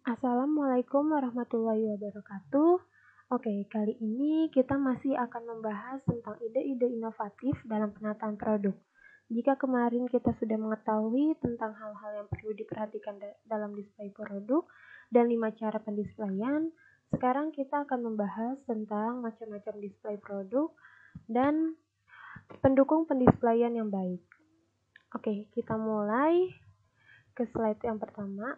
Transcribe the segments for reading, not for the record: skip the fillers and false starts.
Assalamualaikum warahmatullahi wabarakatuh. Oke, kali ini kita masih akan membahas tentang ide-ide inovatif dalam penataan produk. Jika kemarin kita sudah mengetahui tentang hal-hal yang perlu diperhatikan dalam display produk dan 5 cara pendisplayan, sekarang kita akan membahas tentang macam-macam display produk dan pendukung pendisplayan yang baik. Oke, kita mulai ke slide yang pertama.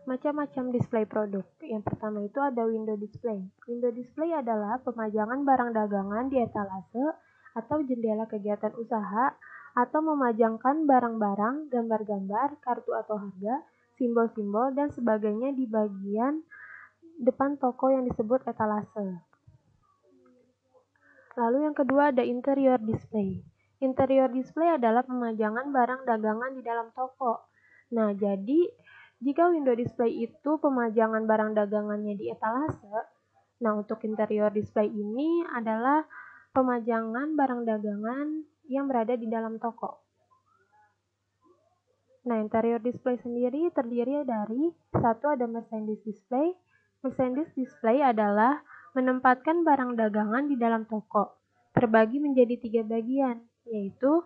Macam-macam display produk. Yang pertama itu ada window display. Window display adalah pemajangan barang dagangan di etalase atau jendela kegiatan usaha atau memajangkan barang-barang, gambar-gambar, kartu atau harga, simbol-simbol, dan sebagainya di bagian depan toko yang disebut etalase. Lalu yang kedua ada interior display. Interior display adalah pemajangan barang dagangan di dalam toko. Nah, jadi jika window display itu pemajangan barang dagangannya di etalase, nah untuk interior display ini adalah pemajangan barang dagangan yang berada di dalam toko. Nah, interior display sendiri terdiri dari satu ada merchandise display. Merchandise display adalah menempatkan barang dagangan di dalam toko, terbagi menjadi 3 bagian, yaitu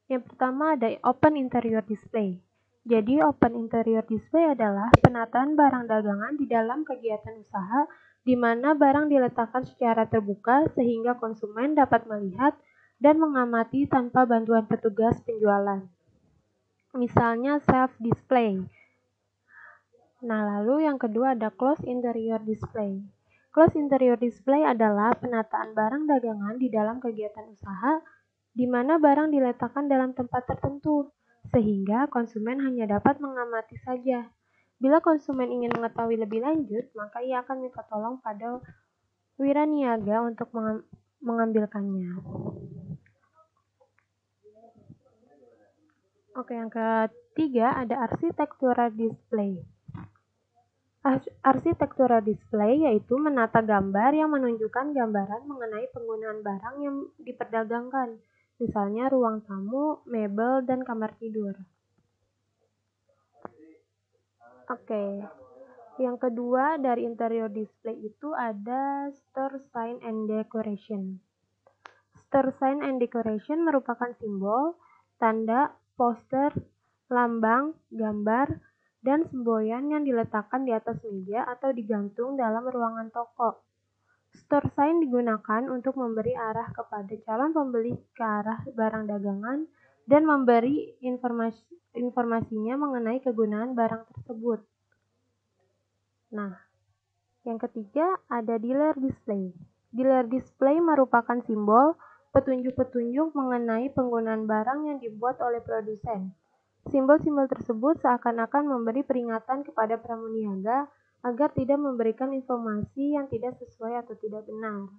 yang pertama ada open interior display. Jadi open interior display adalah penataan barang dagangan di dalam kegiatan usaha di mana barang diletakkan secara terbuka sehingga konsumen dapat melihat dan mengamati tanpa bantuan petugas penjualan. Misalnya self display. Nah, lalu yang kedua ada closed interior display. Closed interior display adalah penataan barang dagangan di dalam kegiatan usaha di mana barang diletakkan dalam tempat tertentu, sehingga konsumen hanya dapat mengamati saja. Bila konsumen ingin mengetahui lebih lanjut, maka ia akan minta tolong pada wiraniaga untuk mengambilkannya. Oke, yang ketiga ada architectural display. Architectural display yaitu menata gambar yang menunjukkan gambaran mengenai penggunaan barang yang diperdagangkan. Misalnya ruang tamu, mebel, dan kamar tidur. Oke, yang kedua dari interior display itu ada store sign and decoration. Store sign and decoration merupakan simbol, tanda, poster, lambang, gambar, dan semboyan yang diletakkan di atas meja atau digantung dalam ruangan toko. Store sign digunakan untuk memberi arah kepada calon pembeli ke arah barang dagangan dan memberi informasinya mengenai kegunaan barang tersebut. Nah, yang ketiga ada dealer display. Dealer display merupakan simbol petunjuk-petunjuk mengenai penggunaan barang yang dibuat oleh produsen. Simbol-simbol tersebut seakan-akan memberi peringatan kepada pramuniaga agar tidak memberikan informasi yang tidak sesuai atau tidak benar.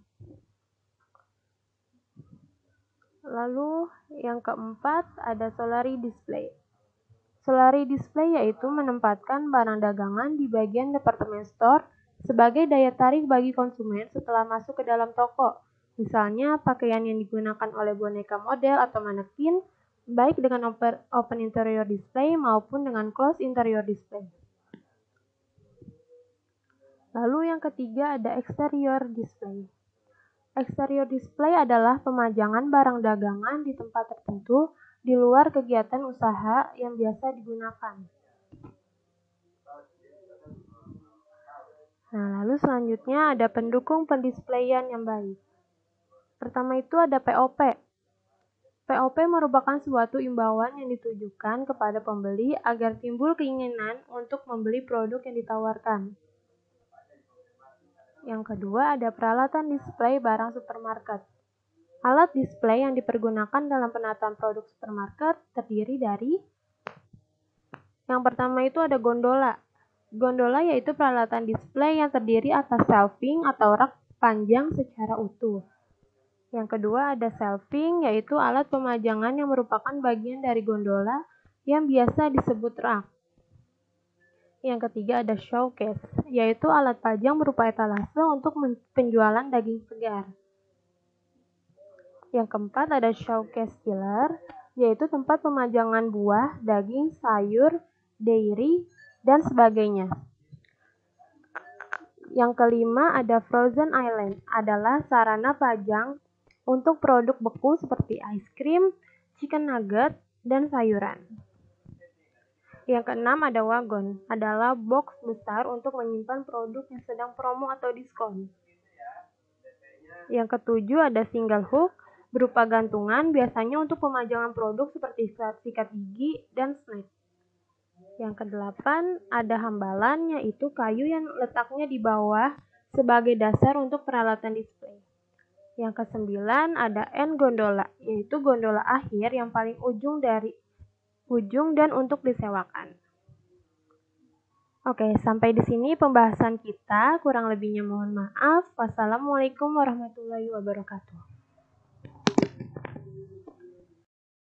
Lalu yang keempat ada solari display. Solari display yaitu menempatkan barang dagangan di bagian department store sebagai daya tarik bagi konsumen setelah masuk ke dalam toko. Misalnya pakaian yang digunakan oleh boneka model atau manekin, baik dengan open interior display maupun dengan closed interior display. Lalu yang ketiga ada exterior display. Exterior display adalah pemajangan barang dagangan di tempat tertentu di luar kegiatan usaha yang biasa digunakan. Nah, lalu selanjutnya ada pendukung pendisplayan yang baik. Pertama itu ada POP. POP merupakan suatu imbauan yang ditujukan kepada pembeli agar timbul keinginan untuk membeli produk yang ditawarkan. Yang kedua ada peralatan display barang supermarket. Alat display yang dipergunakan dalam penataan produk supermarket terdiri dari yang pertama itu ada gondola. Gondola yaitu peralatan display yang terdiri atas shelving atau rak panjang secara utuh. Yang kedua ada shelving yaitu alat pemajangan yang merupakan bagian dari gondola yang biasa disebut rak. Yang ketiga ada showcase, yaitu alat pajang berupa etalase untuk penjualan daging segar. Yang keempat ada showcase chiller, yaitu tempat pemajangan buah, daging, sayur, dairy, dan sebagainya. Yang kelima ada frozen island, adalah sarana pajang untuk produk beku seperti ice cream, chicken nugget, dan sayuran. Yang keenam ada wagon, adalah box besar untuk menyimpan produk yang sedang promo atau diskon. Yang ketujuh ada single hook, berupa gantungan biasanya untuk pemajangan produk seperti sikat gigi dan snack. Yang kedelapan ada hambalan, yaitu kayu yang letaknya di bawah sebagai dasar untuk peralatan display. Yang kesembilan ada end gondola, yaitu gondola akhir yang paling ujung dari ujung dan untuk disewakan. Oke, sampai di sini pembahasan kita. Kurang lebihnya mohon maaf. Wassalamualaikum warahmatullahi wabarakatuh.